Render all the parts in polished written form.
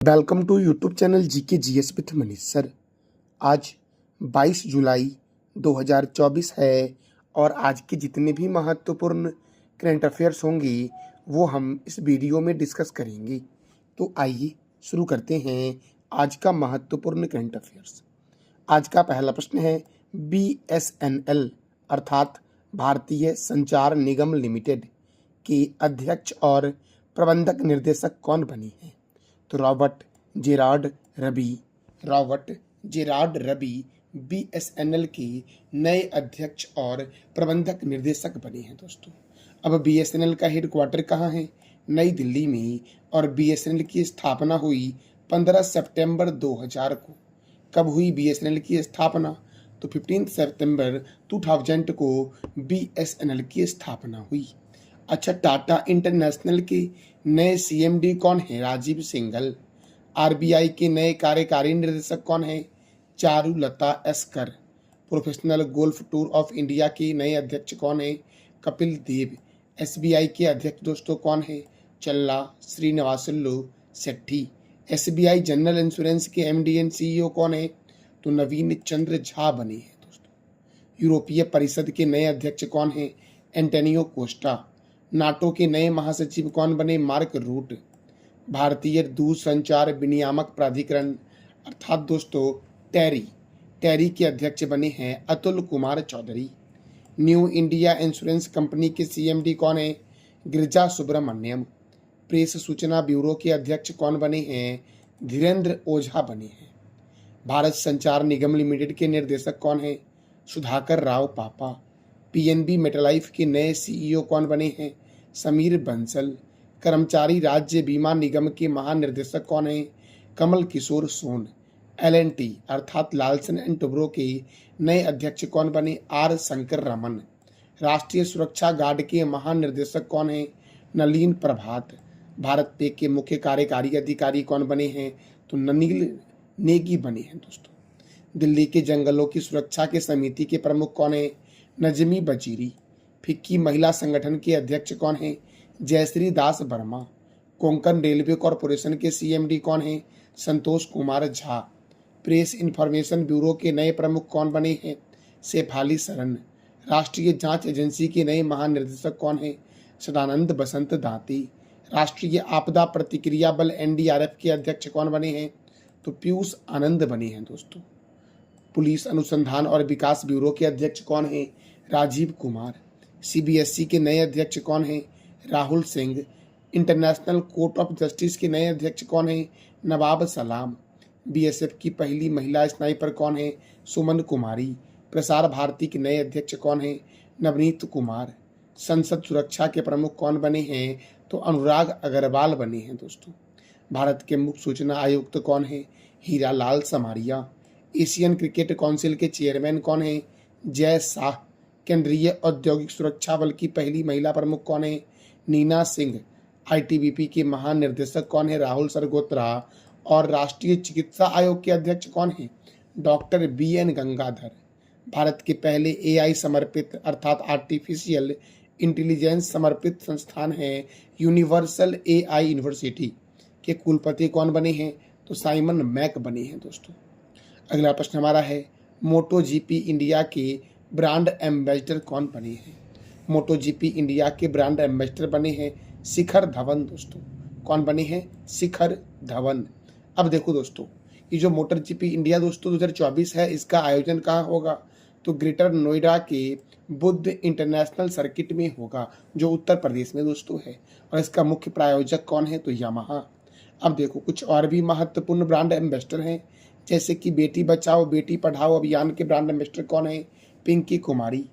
Welcome to YouTube channel GK GS with Manish sir. आज 22 जुलाई 2024 है और आज के जितने भी महत्वपूर्ण करंट अफेयर्स होंगे वो हम इस वीडियो में डिस्कस करेंगे। तो आइए शुरू करते हैं आज का महत्वपूर्ण करंट अफेयर्स। आज का पहला प्रश्न है, बीएसएनएल अर्थात भारतीय संचार निगम लिमिटेड के अध्यक्ष और प्रबंधक निर्देशक कौन बने हैं? तो रॉबर्ट जेरार्ड रबी बीएसएनएल के नए अध्यक्ष और प्रबंधक निर्देशक बने हैं दोस्तों। अब बीएसएनएल का हेडक्वार्टर कहाँ है? नई दिल्ली में। और बीएसएनएल की स्थापना हुई 15 सितंबर 2000 को। कब हुई बीएसएनएल की स्थापना? तो 15 सितंबर 2000 को बीएसएनएल की स्थापना हुई। अच्छा, टाटा इंटरनेशनल के नए सीएमडी कौन है? राजीव सिंघल। आरबीआई के नए कार्यकारी निर्देशक कौन है? Charulata esker. Professional golf tour of India के नए अध्यक्ष कौन है? कपिल देव। एसबीआई के अध्यक्ष दोस्तों कौन है? चल्ला Srinivasulu Shetty. SBI general insurance के एमडी एंड सीईओ कौन है? तो नवीन चंद्र झा बने हैं दोस्तों। यूरोपीय परिषद के नए अध्यक्ष कौन है? Antonio Costa. नाटो के नए महासचिव कौन बने? Mark Rutte. भारतीय दूरसंचार विनियामक प्राधिकरण अर्थात दोस्तों टेरी के अध्यक्ष बने हैं Atul Kumar Chaudhary. New India Insurance company के सीएमडी कौन है? गिरिजा सुब्रमण्यम। प्रेस सूचना ब्यूरो के अध्यक्ष कौन बने हैं? धीरेन्द्र ओझा बने हैं। भारत संचार निगम लिमिटेड के निर्देशक कौन है? सुधाकर राव पापा। पीएनबी मेटालाइफ के नए सीईओ कौन बने हैं? समीर बंसल। कर्मचारी राज्य बीमा निगम के महानिर्देशक कौन है? कमल किशोर सोन। एलएनटी अर्थात लार्सन एंड टुब्रो के नए अध्यक्ष कौन बने? आर शंकर रमन। राष्ट्रीय सुरक्षा गार्ड के महानिर्देशक कौन है? नलिन प्रभात। भारत पे के मुख्य कार्यकारी अधिकारी कौन बने हैं? तो ननील नेगी बने हैं दोस्तों। दिल्ली के जंगलों की सुरक्षा के समिति के प्रमुख कौन है? नजमी बजीरी। फिक्की महिला संगठन के अध्यक्ष कौन है? जयश्री दास वर्मा। कोंकण रेलवे कॉरपोरेशन के सीएमडी कौन है? Santosh Kumar Jha. Press Information Bureau के नए प्रमुख कौन बने हैं? शेफाली सरन। राष्ट्रीय जांच एजेंसी के नए महानिर्देशक कौन है? सदानंद बसंत दाती। राष्ट्रीय आपदा प्रतिक्रिया बल एनडीआरएफ के अध्यक्ष कौन बने हैं? तो पीयूष आनंद बने हैं दोस्तों। पुलिस अनुसंधान और विकास ब्यूरो के अध्यक्ष कौन है? राजीव कुमार। सीबीएसई के नए अध्यक्ष कौन है? Rahul Singh. International court of justice के नए अध्यक्ष कौन है? नवाब सलाम। बीएसएफ की पहली महिला स्नाइपर कौन है? सुमन कुमारी। प्रसार भारती के नए अध्यक्ष कौन है? नवनीत कुमार। संसद सुरक्षा के प्रमुख कौन बने हैं? तो अनुराग अग्रवाल बने हैं दोस्तों। भारत के मुख्य सूचना आयुक्त कौन है? Hira Lal Samaria. Asian cricket council के चेयरमैन कौन है? जय शाह। केंद्रीय औद्योगिक सुरक्षा बल की पहली महिला प्रमुख कौन है? नीना सिंह। आईटीबीपी के महानिर्देशक कौन है? राहुल सरगोत्रा। और राष्ट्रीय चिकित्सा आयोग के अध्यक्ष कौन है? Doctor BN Gangadhar. भारत के पहले एआई समर्पित अर्थात आर्टिफिशियल इंटेलिजेंस समर्पित संस्थान है यूनिवर्सल एआई यूनिवर्सिटी के कुलपति कौन बने हैं? तो साइमन मैक बने हैं दोस्तों। अगला प्रश्न हमारा है, मोटो जीपी इंडिया के ब्रांड एम्बेसडर कौन बने हैं? मोटो जीपी इंडिया के ब्रांड एम्बेसडर बने हैं शिखर धवन दोस्तों। कौन बने हैं? शिखर धवन। अब देखो दोस्तों, ये जो मोटर जीपी इंडिया दोस्तों 2024 है, इसका आयोजन कहाँ होगा? तो ग्रेटर नोएडा के बुद्ध इंटरनेशनल सर्किट में होगा, जो उत्तर प्रदेश में दोस्तों है। और इसका मुख्य प्रायोजक कौन है? तो यामाहा। अब देखो, कुछ और भी महत्वपूर्ण ब्रांड एम्बेसडर हैं, जैसे कि बेटी बचाओ बेटी पढ़ाओ अभियान के ब्रांड एम्बेसडर कौन है? पिंकी कुमारी।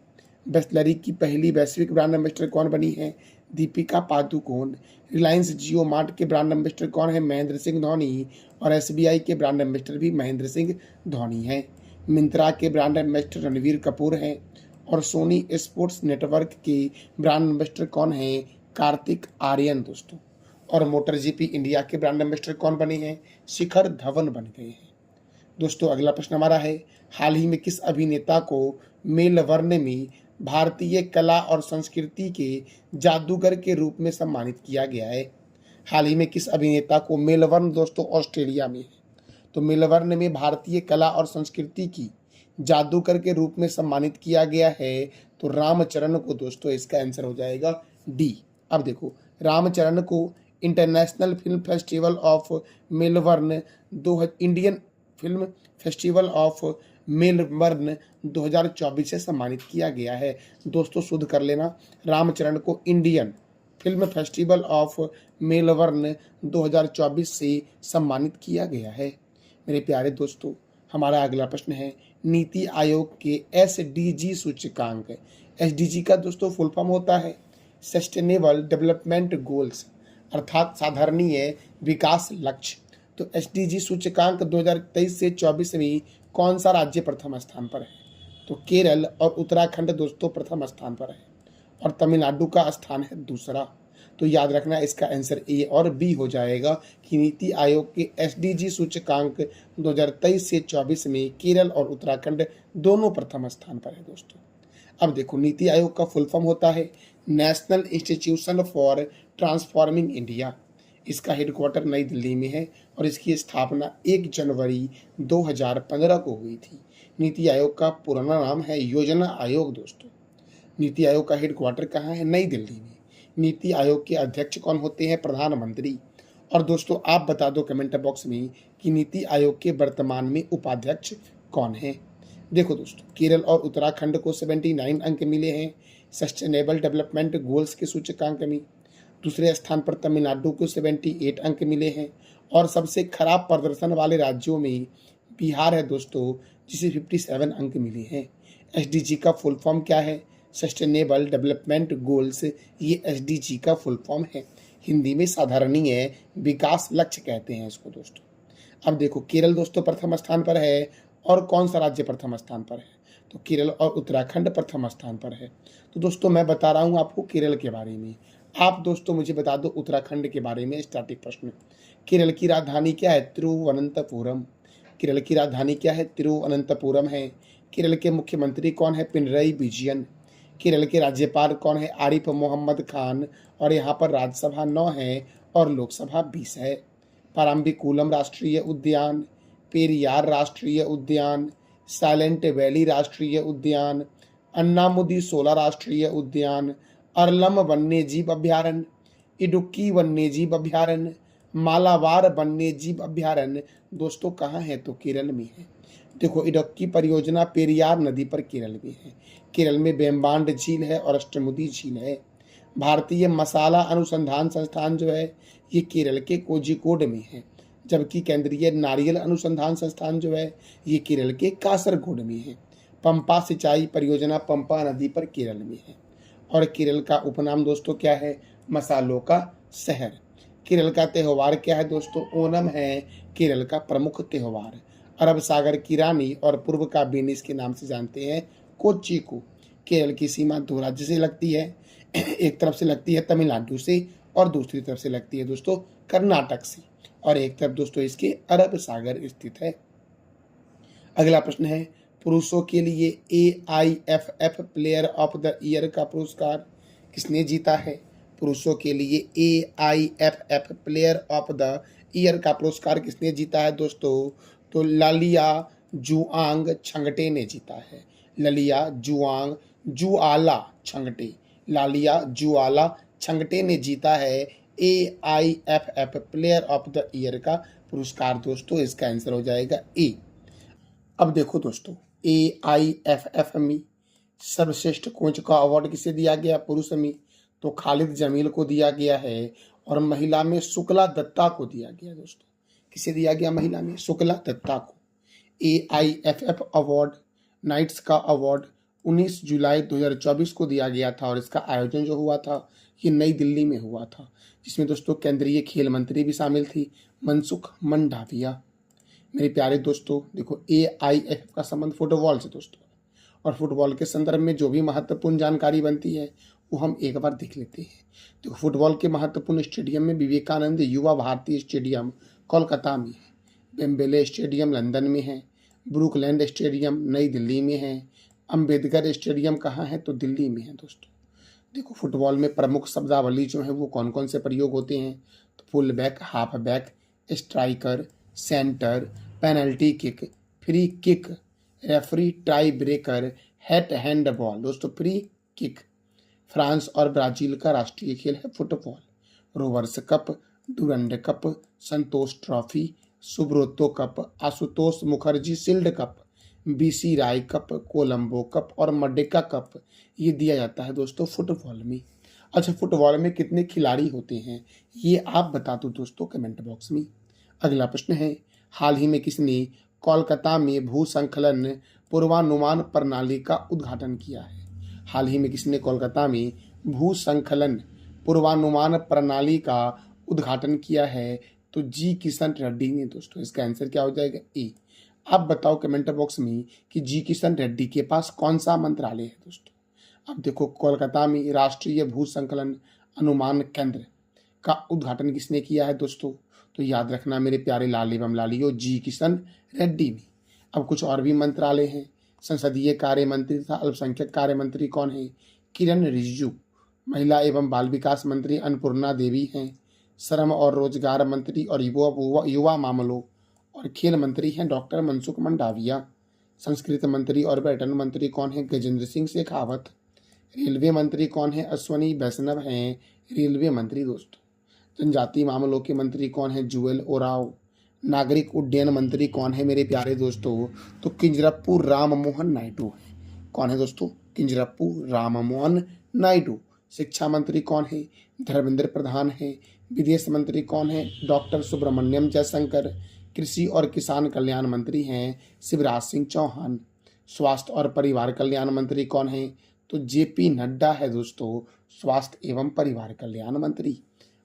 बिसलेरी की पहली वैश्विक ब्रांड एम्बेसडर कौन बनी है? दीपिका पादुकोण। रिलायंस जियो मार्ट के ब्रांड एम्बेसडर कौन है? महेंद्र सिंह धोनी। और एसबीआई के ब्रांड एम्बेसडर भी महेंद्र सिंह धोनी हैं। मिंत्रा के ब्रांड एम्बेसडर रणवीर कपूर हैं। और सोनी स्पोर्ट्स नेटवर्क के ब्रांड एम्बेसडर कौन है? कार्तिक आर्यन दोस्तों। और मोटर जीपी इंडिया के ब्रांड एम्बेसडर कौन बने हैं? शिखर धवन बन गए हैं दोस्तों। अगला प्रश्न हमारा है, हाल ही में किस अभिनेता को मेलबर्न में भारतीय कला और संस्कृति के जादूगर के रूप में सम्मानित किया गया है? हाल ही में किस अभिनेता को मेलबर्न दोस्तों ऑस्ट्रेलिया में है, तो मेलबर्न में भारतीय कला और संस्कृति की जादूगर के रूप में सम्मानित किया गया है, तो रामचरण को दोस्तों इसका आंसर हो जाएगा डी। अब देखो, रामचरण को international film festival of Melbourne Indian film festival of Melbourne 2024 से सम्मानित किया गया है। दोस्तों शुद्ध कर लेना, रामचरण को Indian film festival of Melbourne 2024 से सम्मानित किया गया है। मेरे प्यारे दोस्तों, हमारा अगला प्रश्न है, नीति आयोग के एसडीजी सूचकांक। एसडीजी का दोस्तों फुल फॉर्म होता है सस्टेनेबल डेवलपमेंट गोल्स, अर्थात साधारणीय विकास लक्ष्य। तो एसडीजी सूचकांक 2023 से 24 में कौन सा राज्य प्रथम स्थान पर है, तो केरल और उत्तराखंड दोस्तों प्रथम स्थान पर है और तमिलनाडु का स्थान है दूसरा। तो याद रखना, इसका आंसर ए और बी हो जाएगा कि नीति आयोग के एसडीजी सूचकांक 2023 से 24 में केरल और उत्तराखंड दोनों प्रथम स्थान पर है दोस्तों। अब देखो, नीति आयोग का फुल फॉर्म होता है national institution for transforming India. इसका हेडक्वार्टर नई दिल्ली में है और इसकी स्थापना 1 जनवरी 2015 को हुई थी। नीति आयोग का पुराना नाम है योजना आयोग दोस्तों। नीति आयोग का हेडक्वार्टर कहाँ है, नई दिल्ली में। नीति आयोग के अध्यक्ष कौन होते हैं, प्रधानमंत्री। और दोस्तों आप बता दो कमेंट बॉक्स में कि नीति आयोग के वर्तमान में उपाध्यक्ष कौन है। देखो दोस्तों, केरल और उत्तराखंड को 79 अंक मिले हैं सस्टेनेबल डेवलपमेंट गोल्स के सूचकांक में। दूसरे स्थान पर तमिलनाडु को 78 अंक मिले हैं और सबसे खराब प्रदर्शन वाले राज्यों में बिहार है दोस्तों, जिसे 57 अंक मिले हैं। एसडीजी का फुल फॉर्म क्या है, सस्टेनेबल डेवलपमेंट गोल्स, ये एसडीजी का फुल फॉर्म है। हिंदी में साधारणीय विकास लक्ष्य कहते हैं इसको दोस्तों। अब देखो, केरल दोस्तों प्रथम स्थान पर है और कौन सा राज्य प्रथम स्थान पर है, तो केरल और उत्तराखंड प्रथम स्थान पर है। तो दोस्तों मैं बता रहा हूँ आपको केरल के बारे में, आप दोस्तों मुझे बता दो उत्तराखंड के बारे में। स्टैटिक प्रश्न, केरल की राजधानी क्या है, तिरुवनंतपुरम। केरल की राजधानी क्या है, तिरुवनंतपुरम है। केरल के मुख्यमंत्री कौन है, पिनरई विजयन। केरल के राज्यपाल कौन है, आरिफ मोहम्मद खान। और यहाँ पर राज्यसभा 9 है और लोकसभा 20 है। पाराम्बिकुलम राष्ट्रीय उद्यान, पेरियार राष्ट्रीय उद्यान, साइलेंट वैली राष्ट्रीय उद्यान, अन्नामुदी सोला राष्ट्रीय उद्यान, अरलम वन्यजीव अभ्यारण्य, इडुक्की वन्यजीव अभ्यारण्य, मालाबार वन्यजीव अभ्यारण्य दोस्तों कहाँ है, तो केरल में है। देखो, इडुक्की परियोजना पेरियार नदी पर केरल में है। केरल में वेम्बांड झील है और अष्टमुदी झील है। भारतीय मसाला अनुसंधान संस्थान जो है ये केरल के कोझिकोड में है, जबकि केंद्रीय नारियल अनुसंधान संस्थान जो है ये केरल के कासरगोड में है। पंपा सिंचाई परियोजना पंपा नदी पर केरल में है और केरल का उपनाम दोस्तों क्या है, मसालों का शहर। केरल का त्यौहार क्या है दोस्तों, ओणम है केरल का प्रमुख त्यौहार। अरब सागर की रानी और पूर्व का वेनिस के नाम से जानते हैं कोच्चि को। केरल की सीमा 2 राज्य से लगती है, एक तरफ से लगती है तमिलनाडु से और दूसरी तरफ से लगती है दोस्तों कर्नाटक से, और एक तरफ दोस्तों इसके अरब सागर स्थित है। अगला प्रश्न है, पुरुषों के लिए AIFF player of the year का पुरस्कार किसने जीता है। पुरुषों के लिए AIFF player of the year का पुरस्कार किसने जीता है दोस्तों, तो लालिया जुआंग छंगटे ने जीता है। ललिया जुआंग जुआला छंगटे, लालिया जुआला छंगटे ने जीता है AIFF player of the year का पुरस्कार दोस्तों। इसका आंसर हो जाएगा ए। अब देखो दोस्तों, AIFF में सर्वश्रेष्ठ कोच का अवार्ड किसे दिया गया, पुरुष में तो खालिद जमील को दिया गया है और महिला में शुक्ला दत्ता को दिया गया दोस्तों। किसे दिया गया, महिला में शुक्ला दत्ता को। AIFF अवार्ड नाइट्स का अवार्ड 19 जुलाई 2024 को दिया गया था और इसका आयोजन जो हुआ था ये नई दिल्ली में हुआ था, जिसमें दोस्तों केंद्रीय खेल मंत्री भी शामिल थी, मनसुख मंडाविया। मेरे प्यारे दोस्तों देखो, AIFF का संबंध फुटबॉल से दोस्तों, और फुटबॉल के संदर्भ में जो भी महत्वपूर्ण जानकारी बनती है वो हम एक बार देख लेते हैं। देखो, फुटबॉल के महत्वपूर्ण स्टेडियम में विवेकानंद युवा भारतीय स्टेडियम कोलकाता में है, बेम्बेले स्टेडियम लंदन में है, ब्रुकलैंड स्टेडियम नई दिल्ली में है, अम्बेडकर स्टेडियम कहाँ है, तो दिल्ली में है दोस्तों। देखो फुटबॉल में प्रमुख शब्दावली जो है वो कौन कौन से प्रयोग होते हैं, तो full back, half back, striker, centre, penalty kick, free kick, referee, tie breaker, head hand ball. दोस्तों फ्री किक फ्रांस और ब्राजील का राष्ट्रीय खेल है football. Rovers Cup, Durand Cup, Santosh Trophy, Subroto Cup, Ashutosh Mukherjee Shield Cup, BC Roy Cup, Colombo Cup और Merdeka cup ये दिया जाता है दोस्तों फुटबॉल में। अच्छा फुटबॉल में कितने खिलाड़ी होते हैं ये आप बता दो दोस्तों कमेंट बॉक्स में। अगला प्रश्न है, हाल ही में किसने कोलकाता में भूसंकलन पूर्वानुमान प्रणाली का उद्घाटन किया है? हाल ही में किसने कोलकाता में भूसंकलन पूर्वानुमान प्रणाली का उद्घाटन किया है? तो जी किशन रेड्डी ने। दोस्तों इसका आंसर क्या हो जाएगा? ए। आप बताओ कमेंट बॉक्स में कि जी किशन रेड्डी के पास कौन सा मंत्रालय है दोस्तों। अब देखो कोलकाता में राष्ट्रीय भूसंकलन अनुमान केंद्र का उद्घाटन किसने किया है दोस्तों? तो याद रखना मेरे प्यारे लाल एवं लालियो, जी किशन रेड्डी ने। अब कुछ और भी मंत्रालय हैं। संसदीय कार्य मंत्री तथा अल्पसंख्यक कार्य मंत्री कौन है? किरण रिजिजू। महिला एवं बाल विकास मंत्री अन्नपूर्णा देवी हैं। श्रम और रोजगार मंत्री और युवा मामलों और खेल मंत्री हैं डॉक्टर मनसुख मंडाविया। संस्कृत मंत्री और पर्यटन मंत्री कौन है? गजेंद्र सिंह शेखावत। रेलवे मंत्री कौन है? अश्वनी वैष्णव हैं रेलवे मंत्री दोस्तों। जनजातीय मामलों के मंत्री कौन है? जुएल ओराव। नागरिक उड्डयन मंत्री कौन है मेरे प्यारे दोस्तों? तो किंजरप्पू राम मोहन नायडू है। कौन है दोस्तों? किंजरप्पू राम मोहन नायडू। शिक्षा मंत्री कौन है? धर्मेंद्र प्रधान है। विदेश मंत्री कौन है? डॉक्टर सुब्रमण्यम जयशंकर। कृषि और किसान कल्याण मंत्री हैं शिवराज सिंह चौहान। स्वास्थ्य और परिवार कल्याण मंत्री कौन है? तो जेपी नड्डा है दोस्तों, स्वास्थ्य एवं परिवार कल्याण मंत्री।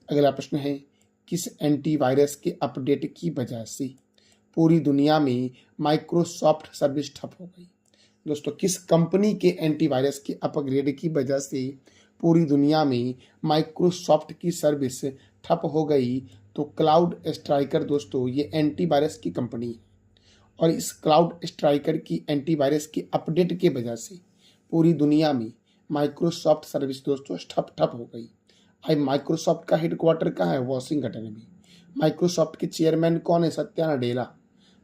अगला प्रश्न है, किस एंटीवायरस के अपडेट की वजह से पूरी दुनिया में माइक्रोसॉफ्ट सर्विस ठप हो गई? दोस्तों किस कंपनी के एंटीवायरस के अपग्रेड की वजह से पूरी दुनिया में माइक्रोसॉफ्ट की सर्विस ठप हो गई? तो क्लाउड स्ट्राइकर दोस्तों ये एंटीवायरस की कंपनी है और इस क्लाउड स्ट्राइकर की एंटीवायरस की अपडेट के वजह से पूरी दुनिया में माइक्रोसॉफ्ट सर्विस दोस्तों ठप हो गई। भाई माइक्रोसॉफ्ट का हेडक्वार्टर कहाँ है? वॉशिंगटन में। माइक्रोसॉफ्ट के चेयरमैन कौन है? सत्या नडेला।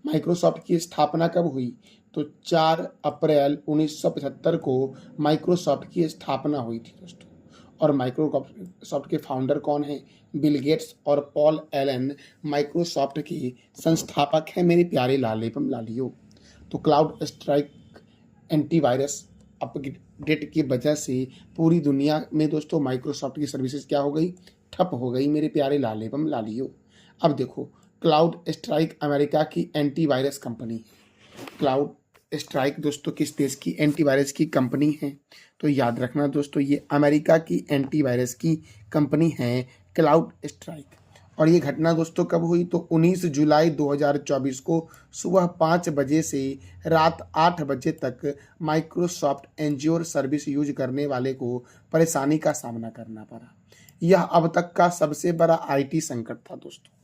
माइक्रोसॉफ्ट की स्थापना कब हुई? तो 4 अप्रैल 1975 को माइक्रोसॉफ्ट की स्थापना हुई थी दोस्तों। और माइक्रोसॉफ्ट के फाउंडर कौन है? बिल गेट्स और पॉल एलन माइक्रोसॉफ्ट के संस्थापक हैं मेरे प्यारे लाल एवं लालियो। तो क्लाउड स्ट्राइक एंटीवायरस अपडेट की वजह से पूरी दुनिया में दोस्तों माइक्रोसॉफ्ट की सर्विसेज क्या हो गई? ठप हो गई मेरे प्यारे लाल एवं लालियो। अब देखो क्लाउड स्ट्राइक अमेरिका की एंटीवायरस कंपनी है। क्लाउड स्ट्राइक दोस्तों किस देश की एंटीवायरस की कंपनी है? तो याद रखना दोस्तों ये अमेरिका की एंटीवायरस की कंपनी है क्लाउड स्ट्राइक। और ये घटना दोस्तों कब हुई? तो 19 जुलाई 2024 को सुबह 5 बजे से रात 8 बजे तक माइक्रोसॉफ्ट एंज्योर सर्विस यूज करने वाले को परेशानी का सामना करना पड़ा। यह अब तक का सबसे बड़ा आईटी संकट था दोस्तों।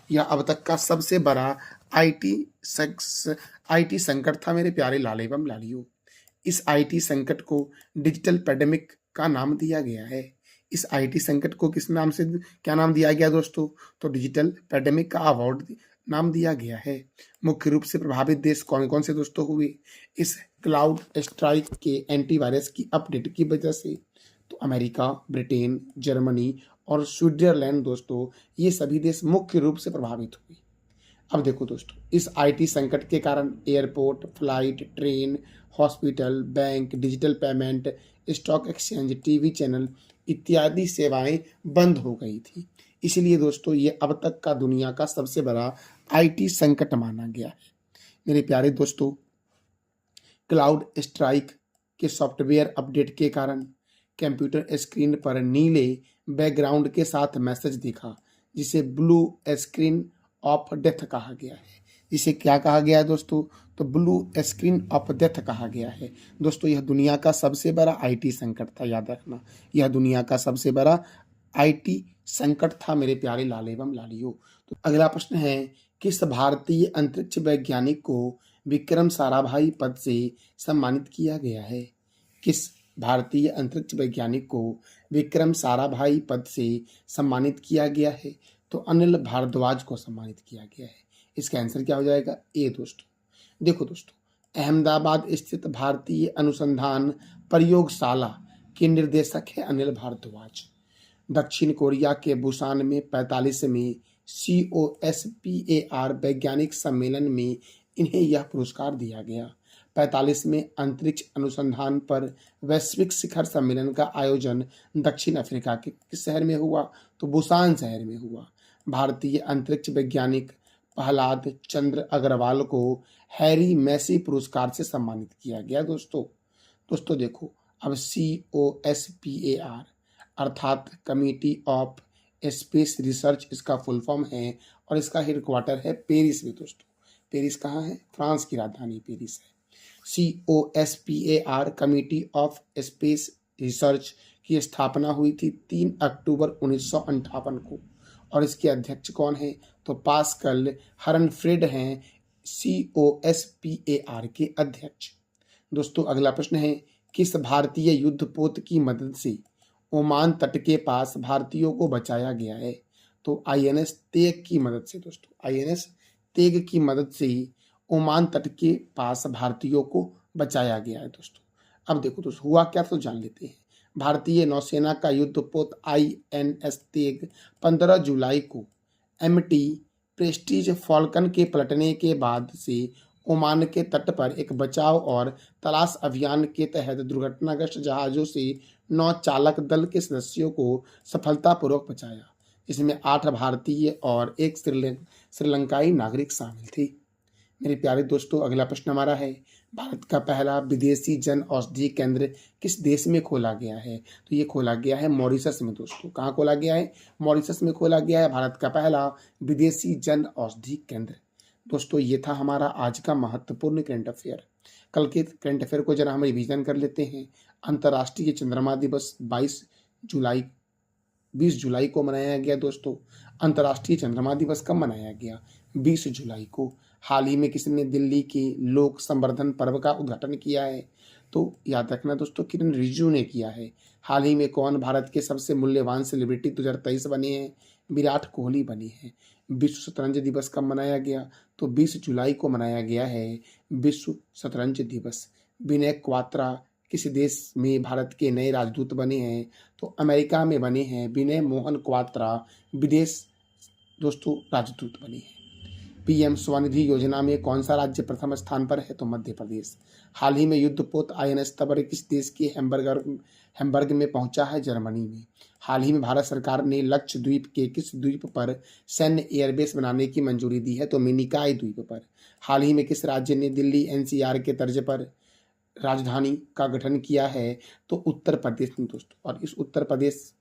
यह अब तक का सबसे बड़ा आईटी संकट था मेरे प्यारे लाल एवं लालियो। इस आईटी संकट को डिजिटल पैंडेमिक का नाम दिया गया है। इस आईटी संकट को किस नाम से क्या नाम दिया गया दोस्तों? तो डिजिटल पैंडेमिक का अवार्ड नाम दिया गया है। मुख्य रूप से प्रभावित देश कौन कौन से दोस्तों हुए इस क्लाउड स्ट्राइक के एंटीवायरस की अपडेट की वजह से? तो अमेरिका, ब्रिटेन, जर्मनी और स्विट्जरलैंड दोस्तों ये सभी देश मुख्य रूप से प्रभावित हुए। अब देखो दोस्तों इस आईटी संकट के कारण airport, flight, train, hospital, bank, digital payment, stock exchange, TV channel इत्यादि सेवाएं बंद हो गई थी। इसलिए दोस्तों ये अब तक का दुनिया का सबसे बड़ा आईटी संकट माना गया है। मेरे प्यारे दोस्तों क्लाउड स्ट्राइक के सॉफ्टवेयर अपडेट के कारण कंप्यूटर स्क्रीन पर नीले बैकग्राउंड के साथ मैसेज दिखा जिसे ब्लू स्क्रीन ऑफ डेथ कहा गया है। इसे क्या कहा गया है दोस्तों? तो ब्लू स्क्रीन ऑफ डेथ कहा गया है। दोस्तों यह दुनिया का सबसे बड़ा आईटी संकट था, याद रखना यह दुनिया का सबसे बड़ा आईटी संकट था मेरे प्यारे लाल एवं लालियो। तो अगला प्रश्न है, किस भारतीय अंतरिक्ष वैज्ञानिक को विक्रम साराभाई पद से सम्मानित किया गया है? किस भारतीय अंतरिक्ष वैज्ञानिक को विक्रम साराभाई पद से सम्मानित किया गया है? तो अनिल भारद्वाज को सम्मानित किया गया है। इसका आंसर क्या हो जाएगा? ए दोस्तों। देखो दोस्तों, अहमदाबाद स्थित भारतीय अनुसंधान प्रयोगशाला के निर्देशक है अनिल भारद्वाज। दक्षिण कोरिया के बुसान में 45वें COSPAR वैज्ञानिक सम्मेलन में इन्हें यह पुरस्कार दिया गया। 45वें अंतरिक्ष अनुसंधान पर वैश्विक शिखर सम्मेलन का आयोजन दक्षिण अफ्रीका के किस शहर में हुआ? तो बुसान शहर में हुआ। भारतीय अंतरिक्ष वैज्ञानिक प्रहलाद चंद्र अग्रवाल को हैरी मैसी पुरस्कार से सम्मानित किया गया। दोस्तों देखो, अब COSPAR अर्थात कमिटी ऑफ स्पेस रिसर्च इसका फुल फॉर्म है और इसका हेडक्वार्टर है पेरिस में। दोस्तों पेरिस कहाँ है? फ्रांस की राजधानी पेरिस है। COSPAR committee of space research की स्थापना हुई थी 3 अक्टूबर 1958 को और इसके अध्यक्ष कौन है? तो पास्कल हरनफ्रेड हैं COSPAR के अध्यक्ष। दोस्तों अगला प्रश्न है, किस भारतीय युद्धपोत की मदद से ओमान तट के पास भारतीयों को बचाया गया है? तो INS तेग की मदद से। दोस्तों INS तेग की मदद से ओमान तट के पास भारतीयों को बचाया गया है। दोस्तों अब देखो दोस्तों, हुआ क्या तो जान लेते हैं। भारतीय नौसेना का युद्धपोत INS तेग 15 जुलाई को MT प्रेस्टीज फॉल्कन के पलटने के बाद से ओमान के तट पर एक बचाव और तलाश अभियान के तहत दुर्घटनाग्रस्त जहाजों से 9 चालक दल के सदस्यों को सफलतापूर्वक बचाया। इसमें 8 भारतीय और 1 श्रीलंकाई नागरिक शामिल थे। मेरे प्यारे दोस्तों अगला प्रश्न हमारा है, भारत का पहला विदेशी जन औषधि केंद्र किस देश में खोला गया है? तो ये खोला गया है मॉरिशस में। दोस्तों कहाँ खोला गया है? मॉरिशस में खोला गया है भारत का पहला विदेशी जन औषधि केंद्र। दोस्तों ये था हमारा आज का महत्वपूर्ण करंट अफेयर। कल के करंट अफेयर को जरा हम रिवीजन कर लेते हैं। अंतर्राष्ट्रीय चंद्रमा दिवस 20 जुलाई को मनाया गया। दोस्तों अंतर्राष्ट्रीय चंद्रमा दिवस कब मनाया गया? 20 जुलाई को। हाल ही में किसने दिल्ली के लोक संवर्धन पर्व का उद्घाटन किया है? तो याद रखना दोस्तों, किरण रिजिजू ने किया है। हाल ही में कौन भारत के सबसे मूल्यवान सेलिब्रिटी 2023 बने हैं? विराट कोहली बने हैं। विश्व शतरंज दिवस कब मनाया गया? तो 20 जुलाई को मनाया गया है विश्व शतरंज दिवस। विनय क्वात्रा किस देश में भारत के नए राजदूत बने हैं? तो अमेरिका में बने हैं विनय मोहन क्वात्रा विदेश दोस्तों राजदूत बने हैं। PM स्वनिधि योजना में कौन सा राज्य प्रथम स्थान पर है? तो मध्य प्रदेश। हाल ही में युद्धपोत INS तबर किस देश के हैम्बर्ग में पहुंचा है? जर्मनी में। हाल ही में भारत सरकार ने लक्षद्वीप के किस द्वीप पर सैन्य एयरबेस बनाने की मंजूरी दी है? तो मिनिकॉय द्वीप पर। हाल ही में किस राज्य ने दिल्ली NCR के तर्ज पर राजधानी का गठन किया है? तो उत्तर प्रदेश में। दोस्तों और इस उत्तर प्रदेश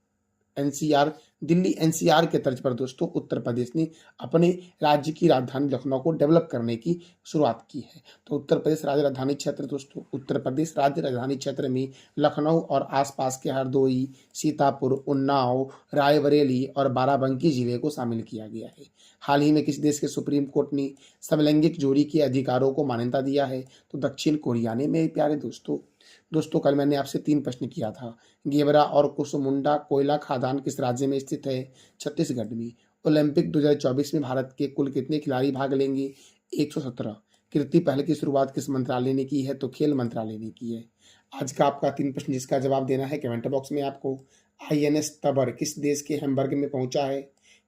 NCR दिल्ली NCR के तर्ज पर दोस्तों उत्तर प्रदेश ने अपने राज्य की राजधानी लखनऊ को डेवलप करने की शुरुआत की है। तो उत्तर प्रदेश राज्य राजधानी क्षेत्र दोस्तों, उत्तर प्रदेश राज्य राजधानी क्षेत्र में लखनऊ और आसपास के हरदोई, सीतापुर, उन्नाव, रायबरेली और बाराबंकी जिले को शामिल किया गया है। हाल ही में किस देश के सुप्रीम कोर्ट ने समलैंगिक जोड़ी के अधिकारों को मान्यता दिया है? तो दक्षिण कोरिया ने। मेरे प्यारे दोस्तों कल मैंने आपसे 3 प्रश्न किया था। गेवरा और कुसमुंडा कोयला खदान किस राज्य में स्थित है? छत्तीसगढ़ में। ओलंपिक 2024 में भारत के कुल कितने खिलाड़ी भाग लेंगे? 117। कीर्ति पहल की शुरुआत किस मंत्रालय ने की है? तो खेल मंत्रालय ने की है। आज का आपका 3 प्रश्न जिसका जवाब देना है कमेंट बॉक्स में आपको। INS तबर किस देश के हैम्बर्ग में पहुंचा है?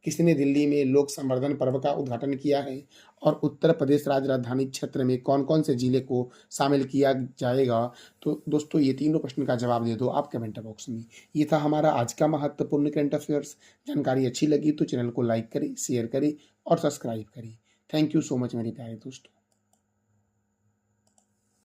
किसने दिल्ली में लोक संवर्धन पर्व का उद्घाटन किया है? और उत्तर प्रदेश राज्य राजधानी क्षेत्र में कौन कौन से जिले को शामिल किया जाएगा? तो दोस्तों ये तीनों प्रश्न का जवाब दे दो आप कमेंट बॉक्स में। ये था हमारा आज का महत्वपूर्ण करंट अफेयर्स। जानकारी अच्छी लगी तो चैनल को लाइक करें, शेयर करें और सब्सक्राइब करें। थैंक यू सो मच मेरे प्यारे दोस्तों।